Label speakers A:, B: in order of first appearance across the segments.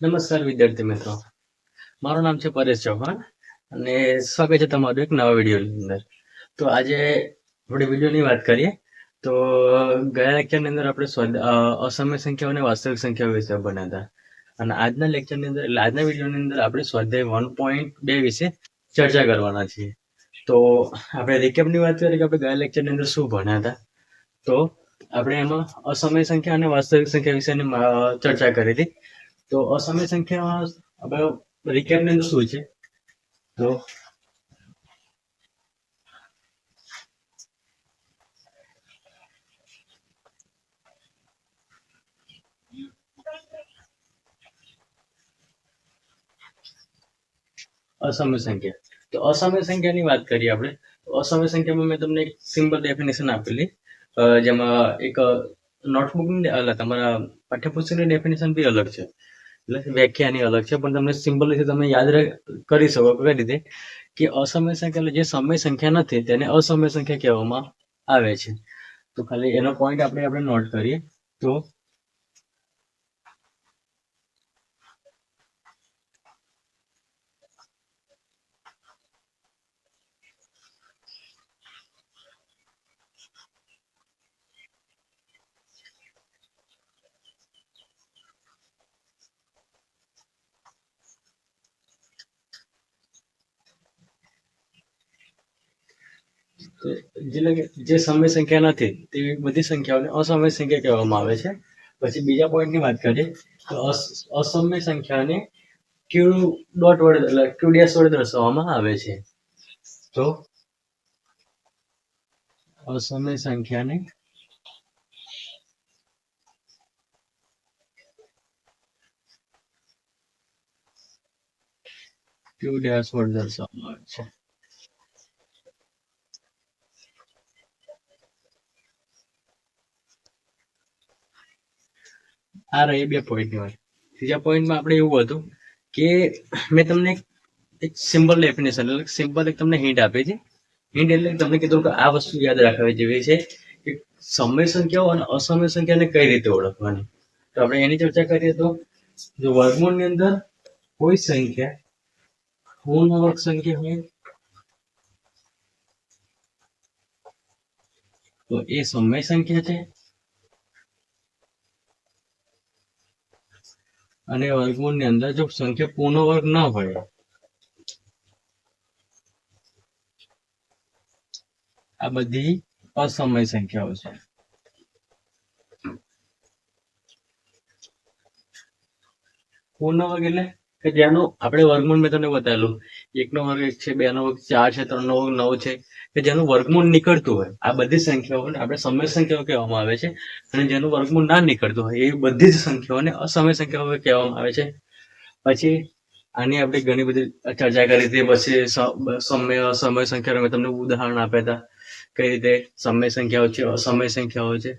A: નમસ્કાર વિદ્યાર્થી મિત્રો, મારું નામ છે પરેશ ચૌહાણ અને સ્વાગત છે તમારું એક નવા વિડીયોની અંદર. તો આજે આપણે વિડીયોની વાત કરીએ તો ગયા લેક્ચરની અંદર આપણે અસમય સંખ્યાઓ અને વાસ્તવિક સંખ્યાઓ વિશે ભણ્યા હતા અને આજના લેક્ચરની અંદર એટલે આજના વિડીયોની અંદર આપણે સ્વાધ્યાય 1.2 વિશે ચર્ચા કરવાના છીએ. તો આપણે રિકેપની વાત કરીએ કે આપણે ગયા લેક્ચરની અંદર શું ભણ્યા હતા. તો આપણે એમાં અસમય સંખ્યા અને વાસ્તવિક સંખ્યા વિશેની ચર્ચા કરી હતી. તો અસમય સંખ્યામાં આપણે રિકેપની અંદર શું છે તો અસમય સંખ્યા. તો અસમય સંખ્યાની વાત કરીએ આપણે. તો અસમય સંખ્યામાં મેં તમને એક સિમ્પલ ડેફિનેશન આપેલી, જેમાં એક નોટબુકની તમારા પાઠ્યપુસ્તકની ડેફિનેશન બી અલગ છે, એટલે વ્યાખ્યાની અલગ છે, પણ તમને સિમ્પલ રીતે તમે યાદ કરી શકો કઈ રીતે કે અસમય સંખ્યા એટલે જે સમય સંખ્યા નથી તેને અસમય સંખ્યા કહેવામાં આવે છે. તો ખાલી એનો પોઈન્ટ આપણે નોટ કરીએ. તો જે સમય સંખ્યા નથી તેવી બધી સંખ્યાઓને અસમય સંખ્યા કહેવામાં આવે છે. પછી બીજા પોઈન્ટની વાત કરીએ તો અસમય સંખ્યાને ક્યુ ડોટ વડે એટલે ક્યુ ડેશ વડે દર્શાવવામાં આવે છે. તો અસમય સંખ્યાને ક્યુ ડેશ વડે દર્શાવવામાં આવે છે. આ રહી બે પોઈન્ટની વાત. ત્રીજા પોઈન્ટમાં આપણે એવું હતું કે મેં તમને એક સિમ્પલ ડેફિનેશન એટલે સિમ્પલ એક તમને હિન્ટ આપી છે. હિન્ટ એટલે તમને કીધું કે આ વસ્તુ યાદ રાખવી જેવી છે કે સમય સંખ્યાઓ અને અસમય સંખ્યાને કઈ રીતે ઓળખવાની. તો આપણે એની ચર્ચા કરીએ તો જો વર્ગમૂળની અંદર કોઈ સંખ્યા પૂર્ણ વર્ગ સંખ્યા હોય તો એ સમય સંખ્યા છે, અને વર્ગમૂળની અંદર જો સંખ્યા પૂર્ણ વર્ગ ન હોય આ બધી અસમય સંખ્યાઓ છે. પૂર્ણ વર્ગ એટલે કે જેનું આપણે વર્ગમૂળ મેં તમને બતાવેલું, 1 નો વર્ગ 1 છે, 2 નો વર્ગ 4 છે, 3 નો વર્ગ 9 છે, કે જેનું વર્ગમૂળ નીકળતું હોય આ બધી સંખ્યાઓને આપણે સમય સંખ્યાઓ કહેવામાં આવે છે. અને જેનું વર્ગમૂળ ના નીકળતું હોય એ બધી જ સંખ્યાઓને અસમય સંખ્યાઓ કહેવામાં આવે છે. પછી આની આપણે ઘણી બધી ચર્ચા કરી હતી. પછી સમય સંખ્યાઓ મેં તમને ઉદાહરણ આપ્યા હતા કઈ રીતે સમય સંખ્યાઓ છે, અસમય સંખ્યાઓ છે.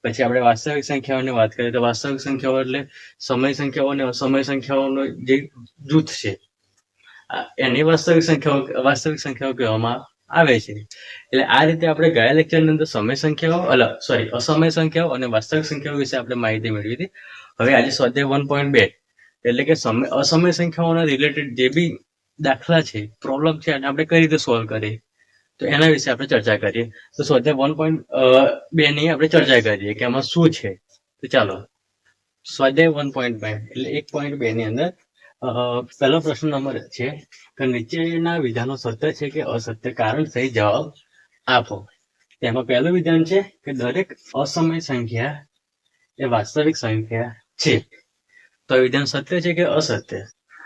A: પછી આપણે વાસ્તવિક સંખ્યાઓની વાત કરીએ તો વાસ્તવિક સંખ્યાઓ એટલે સમય સંખ્યાઓ અને અસમય સંખ્યાઓનો જે જૂથ છે એની વાસ્તવિક સંખ્યાઓ કહેવામાં આવે છે. એટલે આ રીતે આપણે ગયા લેક્ચરની અંદર સમય સંખ્યાઓ અસમય સંખ્યાઓ અને વાસ્તવિક સંખ્યાઓ વિશે આપણે માહિતી મેળવી હતી. હવે આજે સ્વાધ્યાય 1.2 એટલે કે અસમય સંખ્યાઓના રિલેટેડ જે બી દાખલા છે, પ્રોબ્લેમ છે, અને આપણે કઈ રીતે સોલ્વ કરીએ તો એના વિશે આપણે ચર્ચા કરીએ. તો સ્વાધ્યાય 1.2 ની આપણે ચર્ચા કરીએ કે આમાં શું છે. તો ચાલો સ્વાધ્યાય 1.2 એટલે 1.2 ની અંદર પહેલો પ્રશ્ન નંબર છે કે નીચેના વિધાનો સત્ય છે કે અસત્ય, કારણ સહિત જવાબ આપો. તેમાં પહેલું વિધાન છે કે દરેક અસમય સંખ્યા એ વાસ્તવિક સંખ્યા છે. તો વિધાન સત્ય છે કે અસત્ય?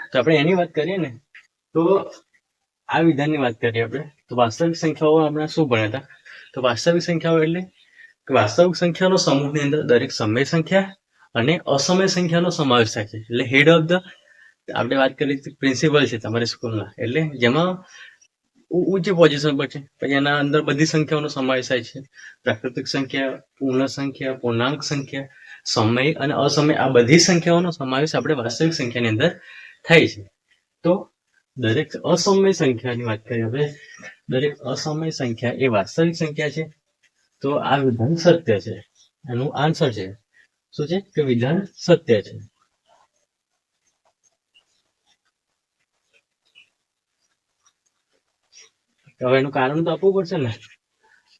A: તો આપણે એની વાત કરીએ ને તો આ વિધાનની વાત કરીએ આપણે તો વાસ્તવિક સંખ્યાઓ આપણે શું ભણ્યા હતા. તો વાસ્તવિક સંખ્યાઓ એટલે કે વાસ્તવિક સંખ્યાનો સમૂહની અંદર દરેક સમય સંખ્યા અને અસમય સંખ્યાનો સમાવેશ થાય છે. એટલે હેડ ઓફ ધ આપણે વાત કરી પ્રિન્સિપલ છે તમારી સ્કૂલના, એટલે જેમાં ઊંચી પોઝિશન પર છે. પછી એના અંદર બધી સંખ્યાઓનો સમાવેશ થાય છે. પ્રાકૃતિક સંખ્યા, પૂર્ણ સંખ્યા, પૂર્ણાંક સંખ્યા, સમય અને અસમય આ બધી સંખ્યાઓનો સમાવેશ આપણે વાસ્તવિક સંખ્યાની અંદર થાય છે. તો દરેક અસમય સંખ્યાની વાત કરીએ આપણે, દરેક અસમય સંખ્યા એ વાસ્તવિક સંખ્યા છે. તો આ વિધાન સત્ય છે. એનું આન્સર છે શું છે કે વિધાન સત્ય છે. તો હવે એનું કારણ તો આપવું પડશે ને.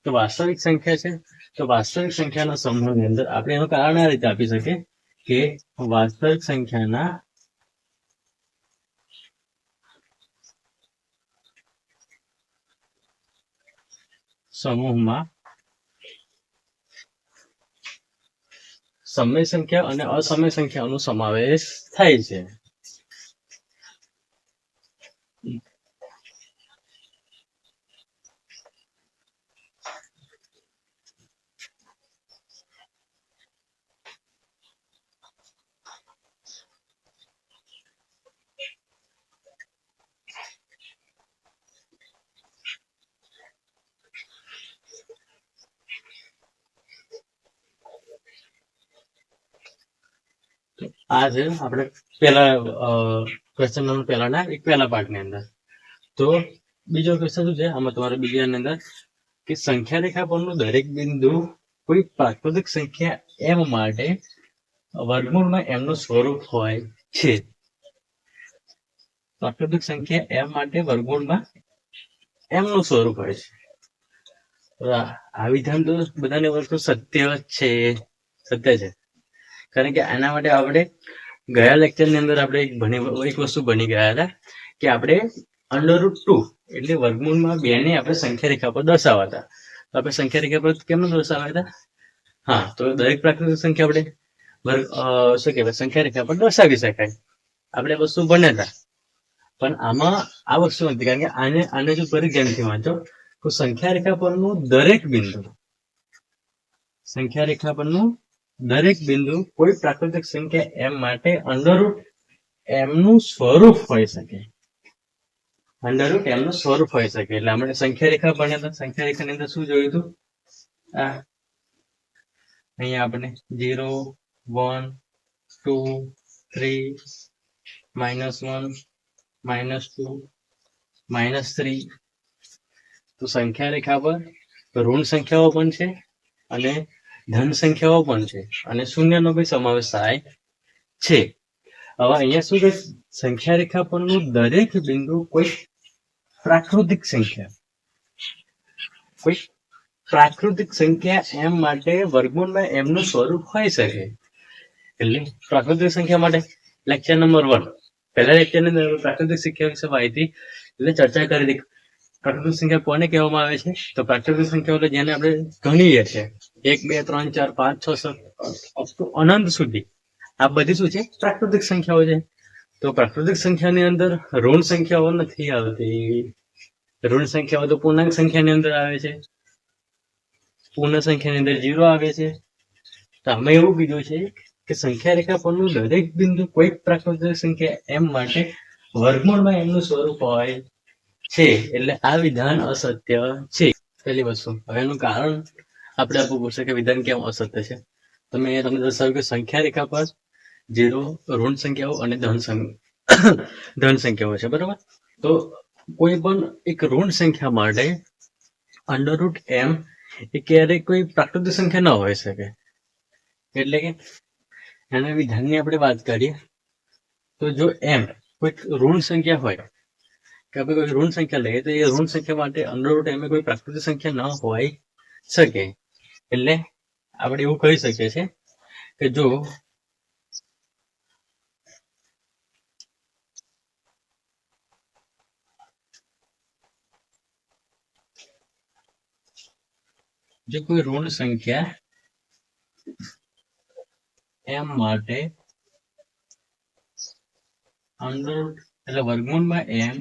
A: તો વાસ્તવિક સંખ્યા છે, તો વાસ્તવિક સંખ્યાના સમૂહની અંદર આપણે એનું કારણ આ રીતે આપી શકીએ કે વાસ્તવિક સંખ્યાના સમૂહમાં સમય સંખ્યા અને અસમય સંખ્યાનો સમાવેશ થાય છે. આ છે આપણે પેલા ક્વેશ્ચન નંબર પહેલાના એક પહેલા પાર્ટની અંદર. તો બીજો ક્વેશ્ચન શું છે આમાં તમારે બીજાની અંદર કે સંખ્યા રેખા પરનું દરેક બિંદુ કોઈ પ્રાકૃતિક સંખ્યા એમ માટે વર્ગમૂળમાં એમનું સ્વરૂપ હોય છે. પ્રાકૃતિક સંખ્યા એમ માટે વર્ગમૂળમાં એમનું સ્વરૂપ હોય છે. આ વિધાન તો બધાને વસ્તુ સત્ય છે, સત્ય છે. કારણ કે આના માટે આપણે ગયા લેક્ચરની અંદર આપણે એક વસ્તુ ભણી ગયા હતા કે આપણે √2 એટલે વર્ગમૂળમાં 2 ને આપણે સંખ્યા રેખા પર દર્શાવવા હતા. તો આપણે સંખ્યા રેખા પર કેમ દર્શાવ્યા હતા? હા, તો દરેક પ્રાકૃતિક સંખ્યા આપણે શું કહેવાય સંખ્યા રેખા પર દર્શાવી શકાય. આપણે વસ્તુ ભણ્યા હતા. પણ આમાં આ વસ્તુ નથી, કારણ કે આને જો ફરી ધ્યાનથી વાંચો તો સંખ્યા રેખા પરનું દરેક બિંદુ, સંખ્યા રેખા પરનું દરેક બિંદુ કોઈ પ્રાકૃતિક સંખ્યા એમ માટે √m સ્વરૂપ હોઈ શકે. √m સ્વરૂપ હોઈ શકે. એટલે આપણે સંખ્યા રેખા ભણ્યા હતા. સંખ્યા રેખાની અંદર શું જોયું હતું? અહીંયા આપણે 0, 1, 2, 3, -1, -2, -3. તો સંખ્યા રેખા પર ઋણ સંખ્યાઓ પણ છે અને ધન સંખ્યાઓ પણ છે અને શૂન્યનો બી સમાવેશ થાય છે. હવે અહીંયા શું છે? સંખ્યા રેખા પરનું દરેક બિંદુ કોઈ પ્રાકૃતિક સંખ્યા એમ માટે વર્ગમૂળમાં એમનું સ્વરૂપ હોઈ શકે. એટલે પ્રાકૃતિક સંખ્યા માટે લેક્ચર નંબર 1 પહેલા લેક્ચરની અંદર પ્રાકૃતિક સંખ્યા વિશે માહિતી એટલે ચર્ચા કરી હતી. પ્રાકૃતિક સંખ્યા કોને કહેવામાં આવે છે? તો પ્રાકૃતિક સંખ્યાઓ એટલે જેને આપણે ગણીએ છીએ 1, 2, 3, 4, 5, 6, 7 અનંત સુધી. આ બધી શું છે? પ્રાકૃતિક સંખ્યાઓ છે. તો પ્રાકૃતિક સંખ્યાની અંદર ઋણ સંખ્યાઓ નથી આવતી. ઋણ સંખ્યાઓ તો પૂર્ણાંક સંખ્યાની અંદર આવે છે. પૂર્ણ સંખ્યાની અંદર 0 આવે છે. તો આમાં એવું કીધું છે કે સંખ્યા રેખા પરનું દરેક બિંદુ કોઈ પ્રાકૃતિક સંખ્યા એમ માટે વર્ગમૂળમાં એમનું સ્વરૂપ હોય છે. એટલે આ વિધાન અસત્ય છે. પહેલી વસ્તુ. હવે એનું કારણ આપણે આપવું પડશે કે વિધાન કેમ અસત્ય છે. તમે તમને દર્શાવ્યું કે સંખ્યા રેખા પર 0 ઋણ સંખ્યાઓ અને ધન સંખ્યાઓ છે, બરાબર? તો કોઈ પણ એક ઋણ સંખ્યા માટે √m એ ક્યારેય કોઈ પ્રાકૃતિક સંખ્યા ન હોઈ શકે. એટલે કે એના વિધાનની આપણે વાત કરીએ તો જો m કોઈ ઋણ સંખ્યા હોય કે આપણે કોઈ ઋણ સંખ્યા લઈએ તો એ ઋણ સંખ્યા માટે √m કોઈ પ્રાકૃતિક સંખ્યા ન હોઈ શકે. એટલે આપણે એવું કહી શકીએ છીએ કે જો કોઈ ઋણ સંખ્યા m માટે એટલે વર્ગમૂળમાં m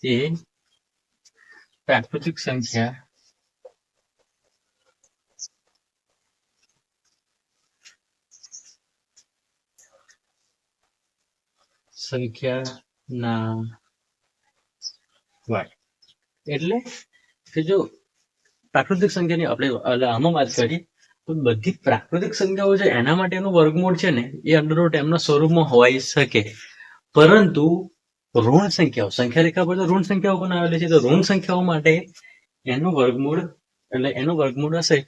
A: એ પ્રાકૃતિક સંખ્યા ના હોય. એટલે કે જો પ્રાકૃતિક સંખ્યાની આપણે આમાં વાત કરીએ તો બધી પ્રાકૃતિક સંખ્યાઓ છે એના માટેનું વર્ગમૂળ છે ને એ √m ના સ્વરૂપમાં હોઈ શકે. પરંતુ ઋણ સંખ્યાઓ, સંખ્યા રેખા પર તો ઋણ સંખ્યાઓ પણ આવેલી છે. તો ઋણ સંખ્યાઓ માટે એનું વર્ગમૂળ હશે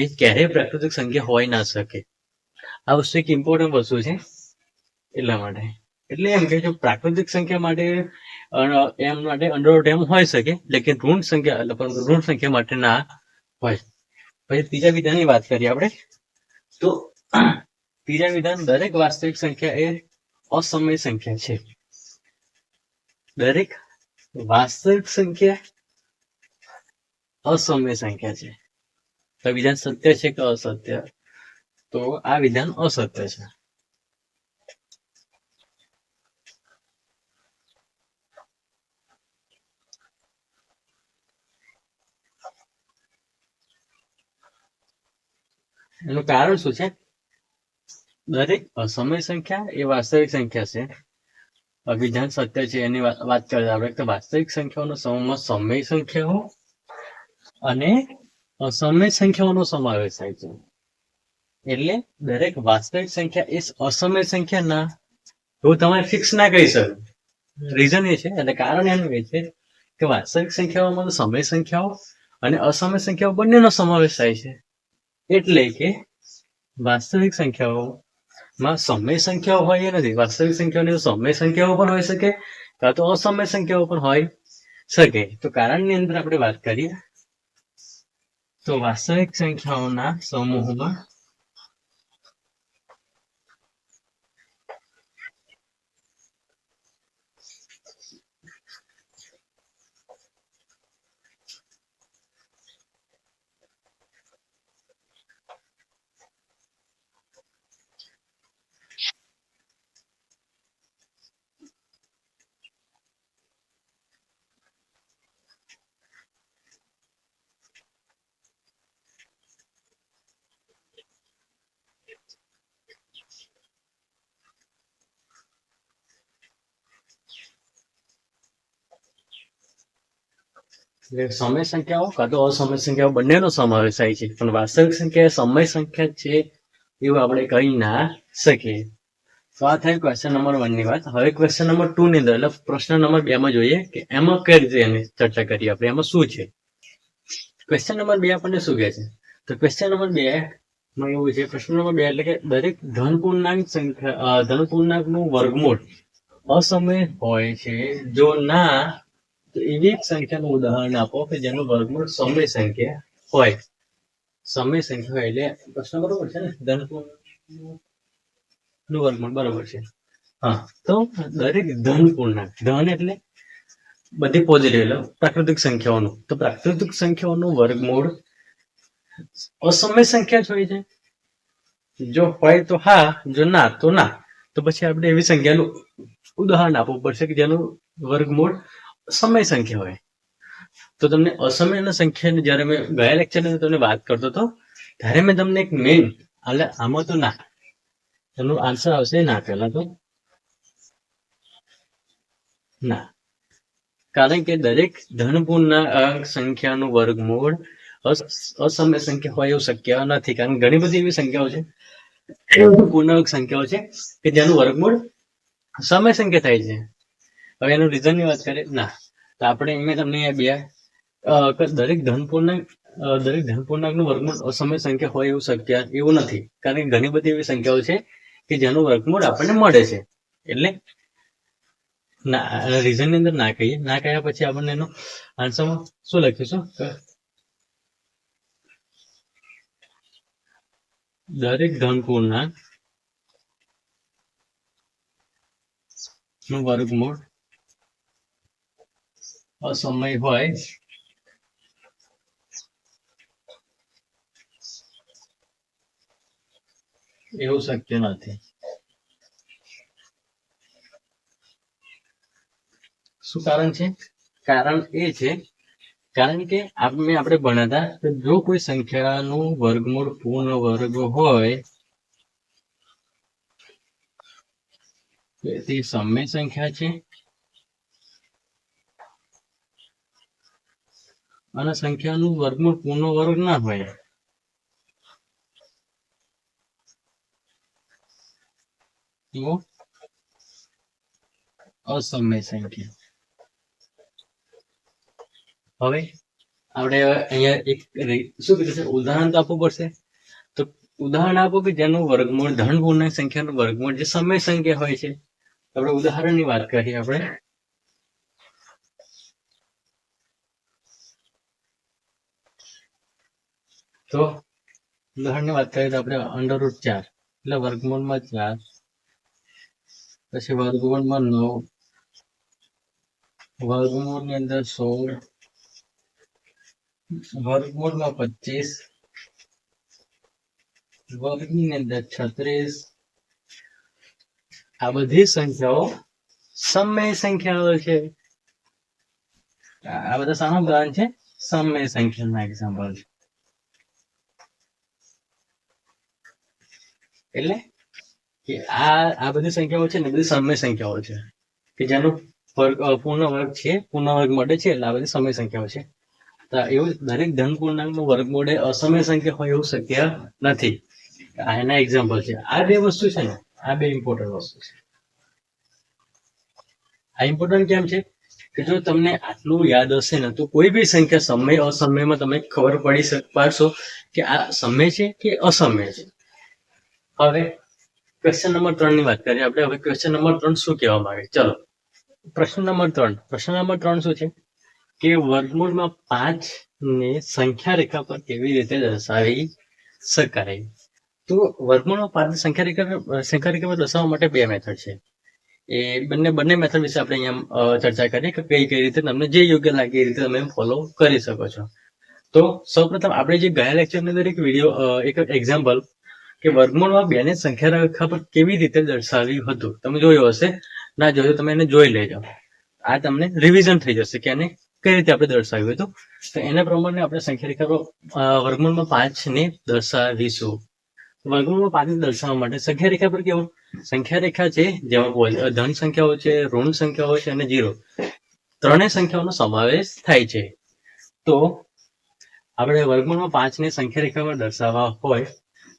A: એ ક્યારેય પ્રાકૃતિક સંખ્યા હોઈ ના શકે. આ વસ્તુ એક ઇમ્પોર્ટન્ટ વસ્તુ છે. એટલા માટે એટલે એમ કે જો પ્રાકૃતિક સંખ્યા માટે એમ માટે અંડરવર્ડ એમ હોય શકે, લેકિન ઋણ સંખ્યા પરંતુ ઋણ સંખ્યા માટે ના હોય. પછી ત્રીજા વિધાનની વાત કરીએ આપણે તો ત્રીજા વિધાન દરેક વાસ્તવિક સંખ્યા એ અસમય સંખ્યા છે. દરેક વાસ્તવિક સંખ્યા અસમય સંખ્યા છે. તો વિધાન સત્ય છે કે અસત્ય? તો આ વિધાન અસત્ય છે. એનું કારણ શું છે? દરેક અસમય સંખ્યા એ વાસ્તવિક સંખ્યા છે. વિધાન સત્ય છે એની વાત કરીએ આપણે તો વાસ્તવિક સંખ્યાઓનો સમૂહમાં સમય સંખ્યાઓ અને અસમય સંખ્યાઓનો સમાવેશ થાય છે. એટલે દરેક વાસ્તવિક સંખ્યા એ અસમય સંખ્યા ના એવું તમારે ફિક્સ ના કહી શકો. રીઝન એ છે અને કારણ એનું એ છે કે વાસ્તવિક સંખ્યાઓમાં સમય સંખ્યાઓ અને અસમય સંખ્યાઓ બંનેનો સમાવેશ થાય છે. એટલે કે વાસ્તવિક સંખ્યાઓમાં સમય સંખ્યાઓ હોય એ નથી. વાસ્તવિક સંખ્યાઓની સમય સંખ્યાઓ પણ હોઈ શકે કાં તો અસમય સંખ્યાઓ પણ હોઈ શકે. તો કારણની અંદર આપણે વાત કરીએ તો વાસ્તવિક સંખ્યાઓના સમૂહમાં સમય સંખ્યાઓ કાં તો અસમય સંખ્યાઓ બંનેનો સમાવેશ થાય છે. પણ વાસ્તવિક સંખ્યા સમય સંખ્યા છે એવું આપણે કહી ના શકીએ. તો આ થઈ ક્વેશ્ચન નંબર 1 ની વાત. હવે ક્વેશ્ચન નંબર 2 ની અંદર એટલે પ્રશ્ન નંબર 2 માં જોઈએ કે એમાં કઈ રીતે એની ચર્ચા કરીએ આપણે, એમાં શું છે. ક્વેશ્ચન નંબર 2 આપણને શું કહે છે? તો ક્વેશ્ચન નંબર 2 માં એવું છે, પ્રશ્ન નંબર 2 એટલે કે દરેક ધન પૂર્ણાંક સંખ્યા ધન પૂર્ણાંકનું વર્ગમૂળ અસમય હોય છે. જો ના તો એવી એક સંખ્યાનું ઉદાહરણ આપો કે જેનું વર્ગમૂળ સમય સંખ્યા હોય. સમય સંખ્યા હોય એટલે પ્રશ્ન બરોબર છે ને, ધન પૂર્ણાંકનું વર્ગમૂળ બરોબર છે. હા, તો દરેક ધન પૂર્ણાંક, ધન એટલે બધી પોઝિટિવ પ્રાકૃતિક સંખ્યાઓનું, તો પ્રાકૃતિક સંખ્યાઓનું વર્ગમૂળ અસમય સંખ્યા જ હોય છે. જો હોય તો હા, જો ના તો ના. તો પછી આપણે એવી સંખ્યાનું ઉદાહરણ આપવું પડશે કે જેનું વર્ગમૂળ સમય સંખ્યા હોય. તો તમને અસમય સંખ્યાની જયારે મેં ગયા લેક્ચરની તમને વાત કરતો હતો ત્યારે મેં તમને એક મેઇન એટલે આમાં તો ના, એનું આન્સર આવશે ના. પહેલા તો ના, કારણ કે દરેક ધન પૂર્ણાંક સંખ્યાનું વર્ગમૂળ અસમય સંખ્યા હોય એવું શક્ય નથી. કારણ કે ઘણી બધી એવી સંખ્યાઓ છે, પૂર્ણાંક સંખ્યાઓ છે કે જેનું વર્ગમૂળ સમય સંખ્યા થાય છે. હવે એનું રીઝનની વાત કરીએ ના, તો આપણે મેં તમને દરેક ધન પૂર્ણાંકનું વર્ગમૂળ અસમય સંખ્યા હોય એવું નથી. કારણ કે ઘણી બધી એવી સંખ્યાઓ છે કે જેનું વર્ગમૂળ આપણને મળે છે. એટલે ના, રીઝનની અંદર ના કહીએ. ના કહ્યા પછી આપણને એનો આન્સરમાં શું લખીશું? દરેક ધન પૂર્ણાંક નું વર્ગમૂળ અસમય હોય એવું શક્ય નથી. શું કારણ છે? કારણ એ છે કારણ કે આપણે ભણ્યા હતા કે જો કોઈ સંખ્યાનું વર્ગમૂળ પૂર્ણ વર્ગ હોય તે સમય સંખ્યા છે અને સંખ્યાનું વર્ગમૂળ પૂર્ણ વર્ગ ના હોય તો અસમય સંખ્યા. હવે આપણે અહીંયા એક શું કીધું છે, ઉદાહરણ તો આપવું પડશે. તો ઉદાહરણ આપો કે જેનું વર્ગમૂળ ધન પૂર્ણાંક સંખ્યાનું વર્ગમૂળ જે સમય સંખ્યા હોય છે આપણે ઉદાહરણની વાત કરીએ. આપણે તો ઉદાહરણની વાત કરીએ તો આપણે √4 એટલે વર્ગમૂળમાં 4, પછી વર્ગમૂળમાં 9, વર્ગમૂળની અંદર 16, વર્ગમૂળમાં 25, વર્ગની અંદર 36. આ બધી સંખ્યાઓ સમય સંખ્યાઓ છે. આ બધા શાના ઉદાહરણ છે? સમય સંખ્યાના એક્ઝામ્પલ છે. એટલે કે આ બધી સંખ્યાઓ છે ને બધી સમય સંખ્યાઓ છે કે જેનો પૂર્ણ વર્ગ છે, પૂર્ણ વર્ગ મળે છે, એટલે આ બધી સમય સંખ્યાઓ છે. તો એવું દરેક ધન પૂર્ણાંકનું વર્ગમૂળ એ અસમય સંખ્યા હોય એવું શક્ય નથી. એના એક્ઝામ્પલ છે. આ બે વસ્તુ છે ને, આ બે ઇમ્પોર્ટન્ટ વસ્તુ છે. આ ઇમ્પોર્ટન્ટ કેમ છે કે જો તમને આટલું યાદ હશે ને તો કોઈ બી સંખ્યા સમય અસમયમાં તમે ખબર પડી પાડશો કે આ સમય છે કે અસમય છે. હવે ક્વેશ્ચન નંબર 3 ની વાત કરીએ આપણે. હવે ક્વેશ્ચન નંબર 3 શું કહેવા માંગે? ચલો, પ્રશ્ન નંબર 3 શું છે કે વર્ગમૂળમાં 5 ને સંખ્યા રેખા પર કેવી રીતે દર્શાવી શકાય? તો વર્ગમૂળમાં 5 સંખ્યા રેખા પર દર્શાવવા માટે બે મેથડ છે. એ બંને મેથડ વિશે આપણે અહીંયા ચર્ચા કરીએ કે કઈ રીતે તમને જે યોગ્ય લાગે એ રીતે તમે ફોલો કરી શકો છો. તો સૌપ્રથમ આપણે જે ગયા લેક્ચરની અંદર એક એક્ઝામ્પલ કે વર્ગમૂળમાં 2 ને સંખ્યા રેખા પર કેવી રીતે દર્શાવ્યું હતું તમે જોયું હશે. ના જોયું તમે એને જોઈ લેજો. આ તમને રિવિઝન થઈ જશે કે આને કઈ રીતે આપણે દર્શાવ્યું હતું. તો એના પ્રમાણે આપણે સંખ્યા રેખા પર વર્ગમૂળમાં 5 ને દર્શાવીશું. વર્ગમૂળમાં 5 ને દર્શાવવા માટે સંખ્યા રેખા પર કેવું સંખ્યા રેખા છે જેમાં ધન સંખ્યાઓ છે, ઋણ સંખ્યાઓ છે અને 0 ત્રણેય સંખ્યાઓનો સમાવેશ થાય છે. તો આપણે વર્ગમૂળમાં 5 ને સંખ્યા રેખા પર દર્શાવવા હોય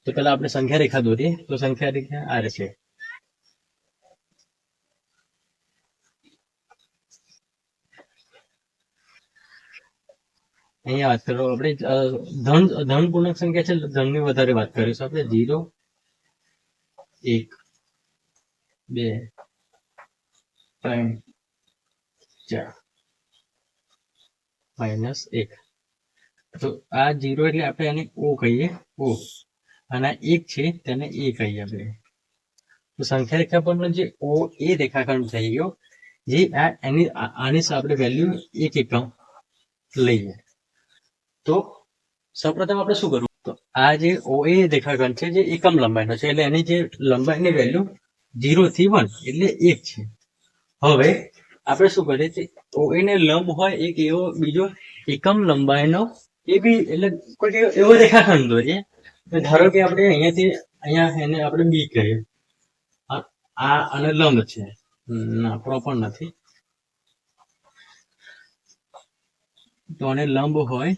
A: તો પેલા આપણે સંખ્યા રેખા દોરીએ. તો સંખ્યા રેખા આ છે. અહીંયા વાત કરો આપણે ધન પૂર્ણાંક સંખ્યા છે, ધનની વધારે વાત કરીશું આપણે. 0, 1, 2, 3, 4, -1. તો આ 0 એટલે આપણે એને O કહીએ, O, અને 1 છે તેને A કહીએ આપણે. તો સંખ્યા રેખા પરનો જે O A રેખાખંડ થઈ ગયો, જે આની આપણે વેલ્યુ 1 એકમ લઈએ. તો સૌપ્રથમ આપણે શું કરવું? તો આ જે OA રેખાખંડ છે જે એકમ લંબાઈનો છે એટલે એની જે લંબાઈની વેલ્યુ 0 થી 1 એટલે 1 છે. હવે આપણે શું કરીએ કે OA ને લંબ હોય એક એવો બીજો એકમ લંબાઈનો એ બી એટલે કોઈ એવો રેખાખંડ દોરીએ. ધારો કે આપણે અહીંયા એને આપણે B કહીએ. આ અને લંબ છે, ના પ્રોપર નથી. તો આને લંબ હોય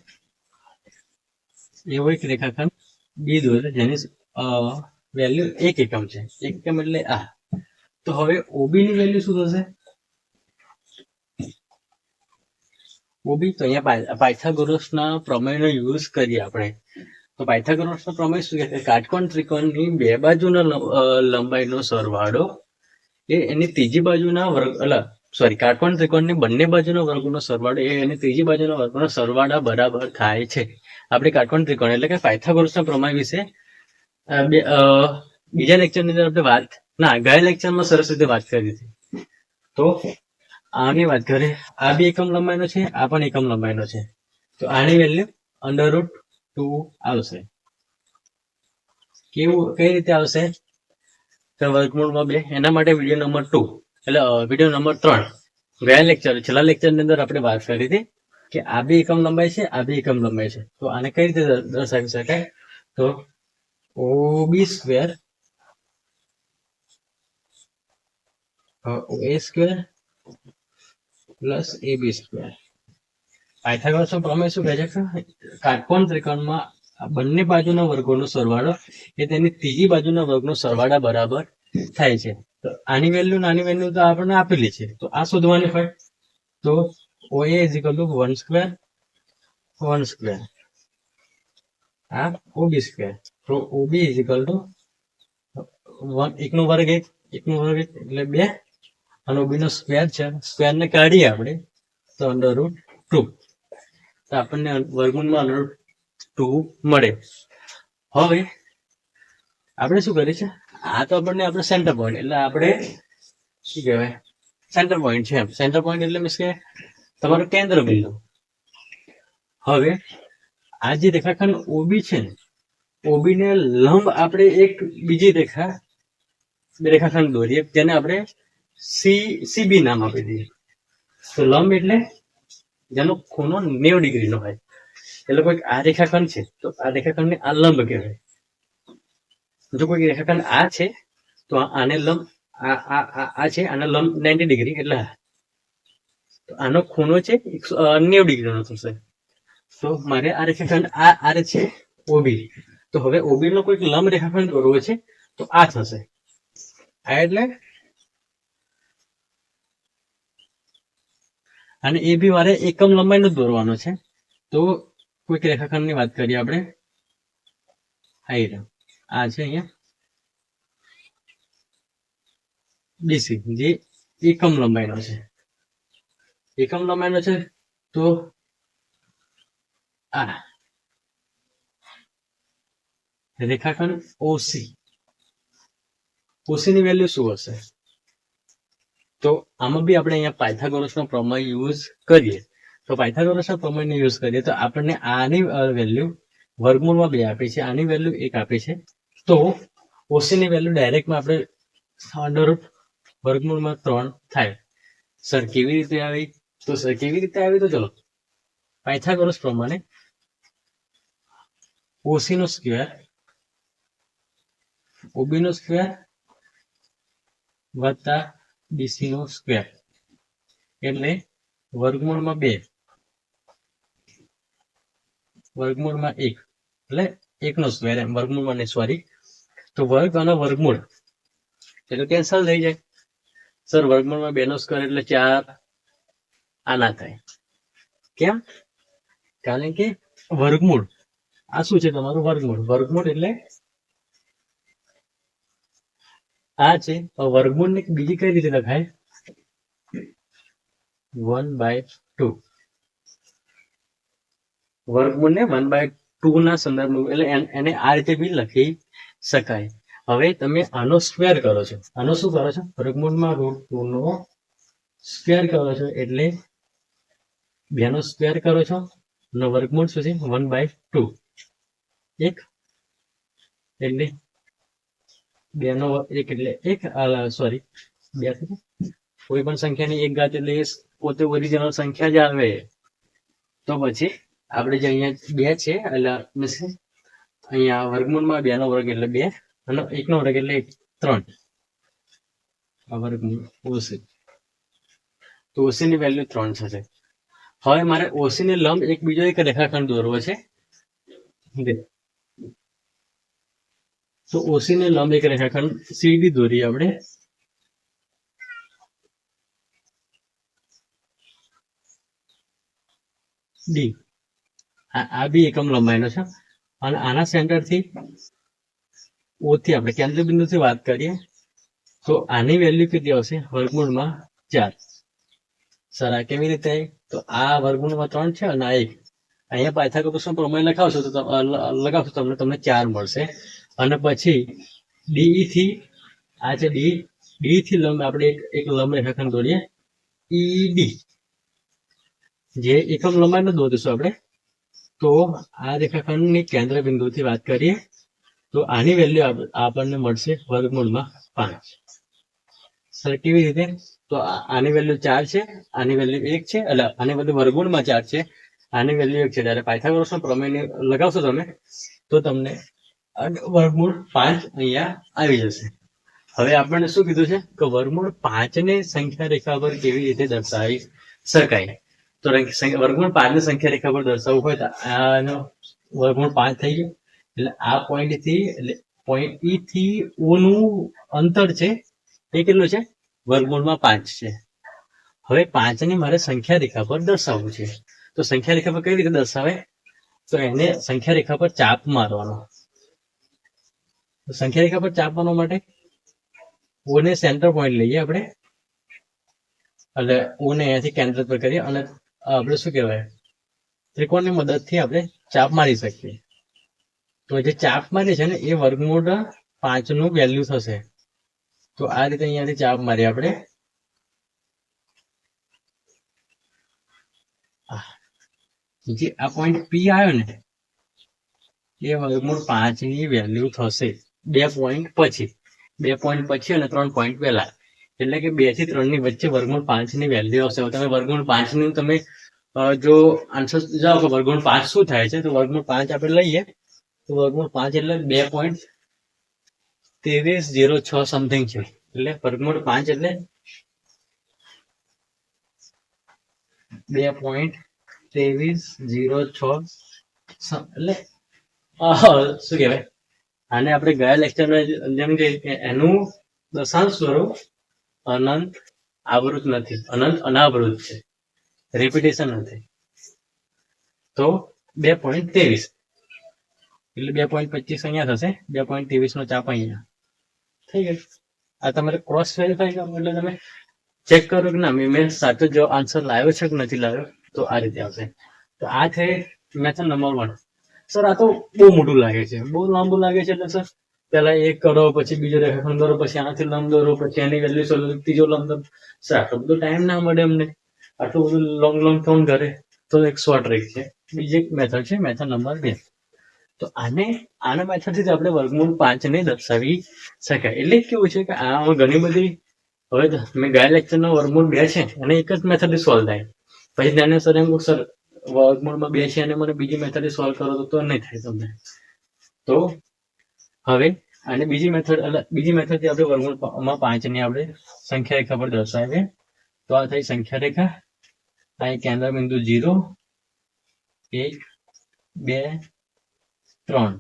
A: એવો એક રેખાખંડ બી દોરે જેની વેલ્યુ 1 એકમ છે. 1 એકમ એટલે આ. તો હવે OB ની વેલ્યુ શું થશે? OB તો અહીંયા પાયથાગોરસના પ્રમેયનો યુઝ કરીએ આપણે. તો પાયથાગોરસનો પ્રમેય શું કહે છે? કાટકોણ ત્રિકોણની બે બાજુના લંબાઈનો સરવાળો એ એની ત્રીજી બાજુના કાટકોણ ત્રિકોણની બંને બાજુના વર્ગનો સરવાળો એ એની ત્રીજી બાજુના વર્ગનો સરવાળા બરાબર થાય છે. આપણે કાટકોણ ત્રિકોણ એટલે કે પાયથાગોરસના પ્રમેય વિશે બીજા લેક્ચરની અંદર આપણે ગયા લેક્ચરમાં સરસ રીતે વાત કરી હતી. તો આની વાત કરીએ, આ બી એકમ લંબાઈનો છે, આ પણ એકમ લંબાઈનો છે. તો આની વેલ્યુ √2 આવશે. કઈ રીતે આવશે? તો વર્ગમૂળમાં 2. એના માટે વિડીયો નંબર 2 એટલે વિડીયો નંબર 3 ગયા છેલ્લા લેક્ચરની અંદર આપણે વાત કરી હતી કે આ બી એકમ લંબાઈ છે, આ બી એકમ લંબાઈ છે. તો આને કઈ રીતે દર્શાવી શકાય? તો OB² OA² + AB². પાયથાગોરસનો પ્રમેય શું કહે છે? કાટકોણ ત્રિકોણમાં બંને બાજુના વર્ગોનો સરવાળો એ તેની ત્રીજી બાજુના વર્ગનો સરવાળા બરાબર થાય છે. તો આની વેલ્યુ તો આપણને આપેલી છે, તો આ શોધવાની હોય. તો OA = 1², 1². આ OB². તો OB = 1 નો વર્ગ 1 નો વર્ગ એટલે 2 અને OB નો સ્ક્વેર છે, સ્ક્વેર ને કાઢીએ આપણે તો √2, તો આપણને વર્ગમૂળમાં √2 મળે. હવે આપણે શું કરીએ છે, આ તો આપણને આપણે સેન્ટર પોઈન્ટ, એટલે આપણે શું કહેવાય, સેન્ટર પોઈન્ટ છે. સેન્ટર પોઈન્ટ એટલે મીન્સ કે તમારું કેન્દ્ર બિંદુ. હવે આ જે રેખાખંડ OB છે ને, OB ને લંબ આપણે એક બીજી રેખાખંડ દોરીએ, જેને આપણે CB નામ આપી દઈએ. તો લંબ એટલે જેનો ખૂણો 90 ડિગ્રીનો હોય, એટલે કોઈ આ રેખાખંડ છે તો આ રેખાખંડને આ લંબ કહેવાય. જો કોઈ રેખાખંડ આ છે તો આને લંબ આ છે, આને લંબ 90 ડિગ્રી, એટલે આનો ખૂણો છે 90 ડિગ્રીનો થશે. તો મારે આ રેખાખંડ આ છે OB, તો હવે OB નો કોઈક લંબ રેખાખંડ દોરવો છે તો આ થશે. આ એટલે અને એ બી મારે એકમ લંબાઈનો જ દોરવાનો છે. તો કોઈક રેખાખંડની વાત કરીએ આપણે, આ છે અહીંયા BC, જે એકમ લંબાઈનો છે. એકમ લંબાઈનો છે તો આ રેખાખંડ OC ની વેલ્યુ શું હશે? તો આમાં બી આપણે અહીંયા પાયથાગોરસનો પ્રમેય યુઝ કરીએ. તો પાયથાગોરસના પ્રમેયને યુઝ કરીએ તો આપણને આની વેલ્યુ વર્ગમૂળમાં 2 આપી છે, આની વેલ્યુ 1 આપી છે. તો OC ની વેલ્યુ ડાયરેક્ટમાં આપણે વર્ગમૂળમાં 3 થાય. સર કેવી રીતે આવી? તો ચલો પાયથાગોરસ પ્રમાણે OC નો સ્ક્વેર OB નો સ્ક્વેર વત્તા BC નો સ્ક્વેર, એટલે વર્ગમૂળમાં 2 વર્ગમૂળમાં 1, એટલે 1 નો સ્ક્વેર, એમ વર્ગમૂળમાં નહીં, સોરી. તો વર્ગ અને વર્ગમૂળ એટલે કેન્સલ થઈ જાય. સર વર્ગમૂળમાં 2 નો સ્ક્વેર એટલે 4, આ ના થાય. કેમ? કારણ કે વર્ગમૂળ આ શું છે, તમારું વર્ગમૂળ એટલે આ છે. વર્ગમૂળ ને બીજી કઈ રીતે લખાય? 1/2. વર્ગમૂળ ને 1/2 ના સંદર્ભમાં, એટલે એને આ રીતે બી લખી શકાય. હવે તમે આનો સ્ક્વેર કરો છો, આનો શું કરો છો? વર્ગમૂળમાં √2 નો સ્ક્વેર કરો છો, એટલે 2 નો સ્ક્વેર કરો છો, અને વર્ગમૂળ શું છે? 1/2. 1 એટલે 2 નો 1 એટલે 1, સોરી 2, કોઈ પણ સંખ્યાની 1 ઘાત એટલે એ પોતે ઓરિજિનલ સંખ્યા જ આવે. તો પછી આપણે જે અહીંયા 2 છે, એટલે અહીંયા વર્ગમૂળમાં 2 નો વર્ગ એટલે 2, અને 1 નો વર્ગ એટલે 3. આ વર્ગમૂળ OC. તો OC ની વેલ્યુ 3 થશે. હવે મારે OC ને લંબ બીજો એક રેખાખંડ દોરવો છે. તો OC ને લંબ એક રેખાખંડ CD દોરીએ આપણે. D આ બી એકમ લંબાઈનો છે, અને આના સેન્ટરથી O થી આપણે કેન્દ્ર બિંદુથી વાત કરીએ તો આની વેલ્યુ કેટલી આવશે? વર્ગમૂળમાં 4. સર આ કેવી રીતે આવી? તો આ વર્ગમૂળમાં 3 છે અને આ 1. અહીંયા પાયથાગોરસનો પ્રમેય લગાવશો તો તમને 4 મળશે. અને પછી DE થી આ છે DE થી લંબ આપણે એક લંબ રેખાખંડ દોરીએ ED, જે એકમ લંબાઈનો દોરીશું આપણે. તો આ રેખાખંડની કેન્દ્ર બિંદુથી વાત કરીએ તો આની વેલ્યુ આપણને મળશે વર્ગમૂળમાં 5. સર કેવી રીતે? તો આની વેલ્યુ 4 છે, આની વેલ્યુ 1 છે, એટલે આની વેલ્યુ વર્ગમૂળમાં 4 છે, આની વેલ્યુ 1 છે. જ્યારે પાયથાગોરસનો પ્રમેય લગાવશો તમે તો તમને વર્ગમૂળ 5 અહીંયા આવી જશે. હવે આપણને શું કીધું છે કે વર્ગમૂળ 5 ને સંખ્યા રેખા પર કેવી રીતે દર્શાવી શકાય? તો વર્ગમૂળ 5 ને સંખ્યા રેખા પર દર્શાવવું હોય તો આનો વર્ગમૂળ 5 થઈ ગયું. એટલે આ પોઈન્ટ E થી O નું અંતર છે એ કેટલું છે? વર્ગમૂળમાં 5 છે. હવે 5 ને મારે સંખ્યા રેખા પર દર્શાવવું છે. તો સંખ્યા રેખા પર કઈ રીતે દર્શાવે? તો એને સંખ્યા રેખા પર ચાપ મારવાનો. સંખ્યા રેખા પર ચાપ મારવા માટે O ને સેન્ટર પોઈન્ટ લઈએ આપણે, એટલે O ને અહીંયાથી કેન્દ્ર પર કરીએ અને આપણે શું કહેવાય ત્રિકોણની મદદથી આપણે ચાપ મારી શકીએ. તો જે ચાપ મારી છે ને એ વર્ગમૂળ 5 નું વેલ્યુ થશે. તો આ રીતે અહીંયાથી ચાપ મારી આપણે. જે આ પોઈન્ટ P આવ્યો ને એ વર્ગમૂળ 5 ની વેલ્યુ થશે 2 પોઈન્ટ પછી. 2 પોઈન્ટ પછી અને 3 પોઈન્ટ પહેલા. એટલે કે 2 થી 3 ની વચ્ચે વર્ગમૂળ 5 ની વેલ્યુ હશે. તમે વર્ગમૂળ 5 ની તમે જો આન્સર જાઓ કે વર્ગમૂળ 5 શું થાય છે, તો વર્ગમૂળ 5 આપણે લઈએ તો વર્ગમૂળ 5 એટલે 2.2306 સમથિંગ છે. એટલે વર્ગમૂળ 5 એટલે 2.2306 એટલે શું કહેવાય આને આપણે ગયા લેક્ચરમાં જેમ કે એનું દશાંશ સ્વરૂપ અનંત આવૃત નથી, અનંત અનાવૃત છે, રિપીટેશન નથી. તો 2.23 એટલે 2.25 અહીંયા થશે, 2.23 નો ચાપ અહીંયા થઈ ગયો. આ તમારે ક્રોસ વેરીફાઈ કરવું એટલે તમે ચેક કરો કે ના મેં સાચો જો આન્સર લાવ્યો છે કે નથી લાવ્યો. તો આ રીતે આવશે. તો આ છે મેથડ નંબર 1. સર આ તો બહુ મોટું લાગે છે, બહુ લાંબુ લાગે છે. એટલે સર પહેલા એક કરો, પછી બીજો રેખાખંડ દોરો, પછી આનાથી લંબ દોરો, પછી એની વેલ્યુ શોધો, ત્રીજો લંબ દોરો. સર આટલો બધો ટાઈમ ના મળે અમને, આટલું બધું લોંગ કોણ કરે. તો એક શોર્ટ ટ્રીક છે, બીજી એક મેથડ છે, મેથડ નંબર 2. તો આના મેથડથી આપણે વર્ગમૂળ 5 ને દર્શાવી શકાય. એટલે કેવું છે કે આમાં ઘણી બધી, હવે મેં ગયા લેક્ચરનો વર્ગમૂળ 2 છે અને એક જ મેથડથી સોલ્વ થાય. પછી તેને સર એમ સર વર્ગમૂળમાં 2 છે અને મને બીજી મેથડથી સોલ્વ કરો તો નહીં થાય તમને. તો હવે અને બીજી મેથડથી આપણે વર્ગમૂળમાં 5 ની આપણે સંખ્યા રેખા પર દર્શાવીએ. તો આ થઈ સંખ્યા રેખા. અહીં કેન્દ્ર બિંદુ 0, 1, 2, 3,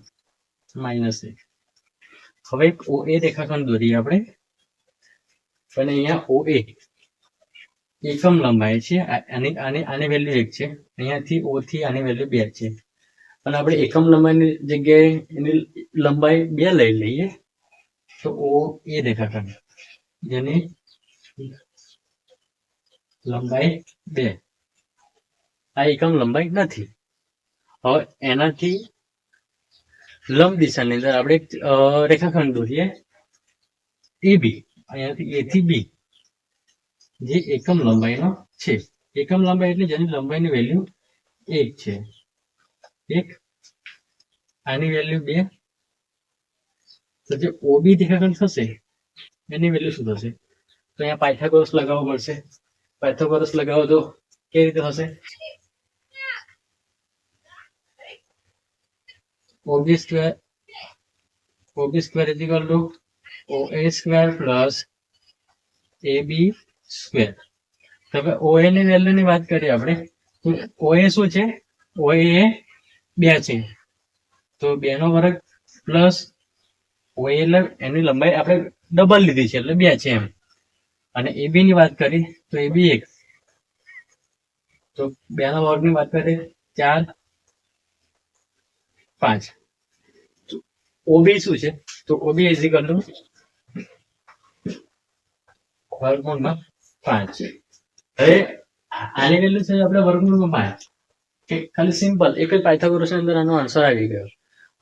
A: -1. હવે એક OA રેખાખંડ દોરીએ આપણે. અને અહીંયા OA એકમ લંબાઈ છે, આની વેલ્યુ 1 છે. અહીંયાથી O થી આની વેલ્યુ 2 છે. અને આપણે એકમ લંબાઈની જગ્યાએ એની લંબાઈ 2 લઈ લઈએ. તો OA રેખાખંડ જેની લંબાઈ 2, આ એકમ લંબાઈ નથી. હવે એનાથી લંબ દિશાની અંદર આપણે રેખાખંડ દોરીએ AB. અહીંયાથી A થી B જે એકમ લંબાઈનો છે. એકમ લંબાઈ એટલે જેની લંબાઈની વેલ્યુ 1 છે. 1 આની વેલ્યુ 2. તો જે OB રેખાખંડ થશે એની વેલ્યુ શું થશે? તો અહીંયા પાયથાગોરસ લગાવવો પડશે. પાયથાગોરસ લગાવો તો કેવી રીતે થશે? OB square is equal to OA square plus AB square. તો હવે OA ની વેલ્યુ ની વાત કરીએ આપણે. તો OA શું છે? OA એ 2 છે. તો 2 નો વર્ગ પ્લસ OA એટલે એની લંબાઈ આપણે ડબલ લીધી છે એટલે 2 છે એમ. અને AB ની વાત કરી તો AB 1. તો 2 ના વર્ગ ની વાત કરીએ 4, 5. OB શું છે? તો OB is equal to વર્ગમૂળમાં 5. હવે આની વેલ્યુ છે આપણે વર્ગમૂળમાં 5. ખાલી સિમ્પલ એક જ પાયથાગોરસની અંદર આનો આન્સર આવી ગયો.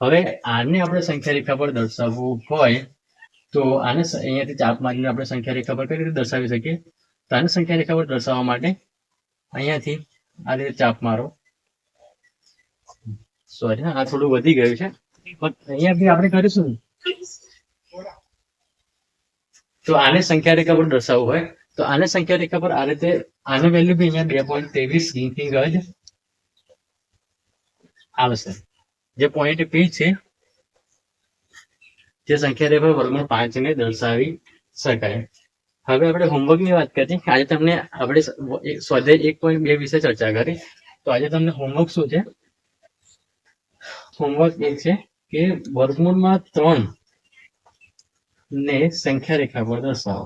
A: હવે આને આપણે સંખ્યા રેખા પર દર્શાવવું હોય તો આને અહીંયાથી ચાપ મારીને આપણે સંખ્યા રેખા પર કઈ રીતે દર્શાવી શકીએ? તો આને સંખ્યા રેખા પર દર્શાવવા માટે અહીંયાથી આ રીતે ચાપ મારો. સોરી, આ થોડું વધી ગયું છે, પણ અહીંયાથી આપણે કરીશું. તો આને સંખ્યા રેખા પર દર્શાવવું હોય તો આને સંખ્યા રેખા પર આ રીતે આની વેલ્યુ બી અહીંયા 2.23 જ આવશે. જે પોઈન્ટ P છે જે સંખ્યા રેખા પર વર્ગમૂળ 5 ને દર્શાવી શકાય. હવે આપણે હોમવર્કની વાત કરીએ. આજે તમને આપણે સ્વાધ્યાય 1.2 વિશે ચર્ચા કરી. તો આજે તમને હોમવર્ક શું છે? હોમવર્ક એ છે કે વર્ગમૂળમાં 3 ને સંખ્યા રેખા પર દર્શાવો.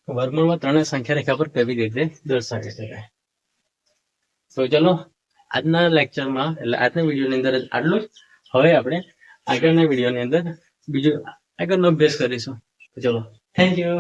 A: વર્ગમૂળમાં 3 સંખ્યા રેખા પર કેવી રીતે દર્શાવી શકાય? તો ચલો આજના લેક્ચરમાં એટલે આજના વિડીયોની અંદર આટલું જ. હવે આપણે આગળના વિડીયોની અંદર બીજો આગળનો અભ્યાસ કરીશું. ચલો, થેન્ક યુ.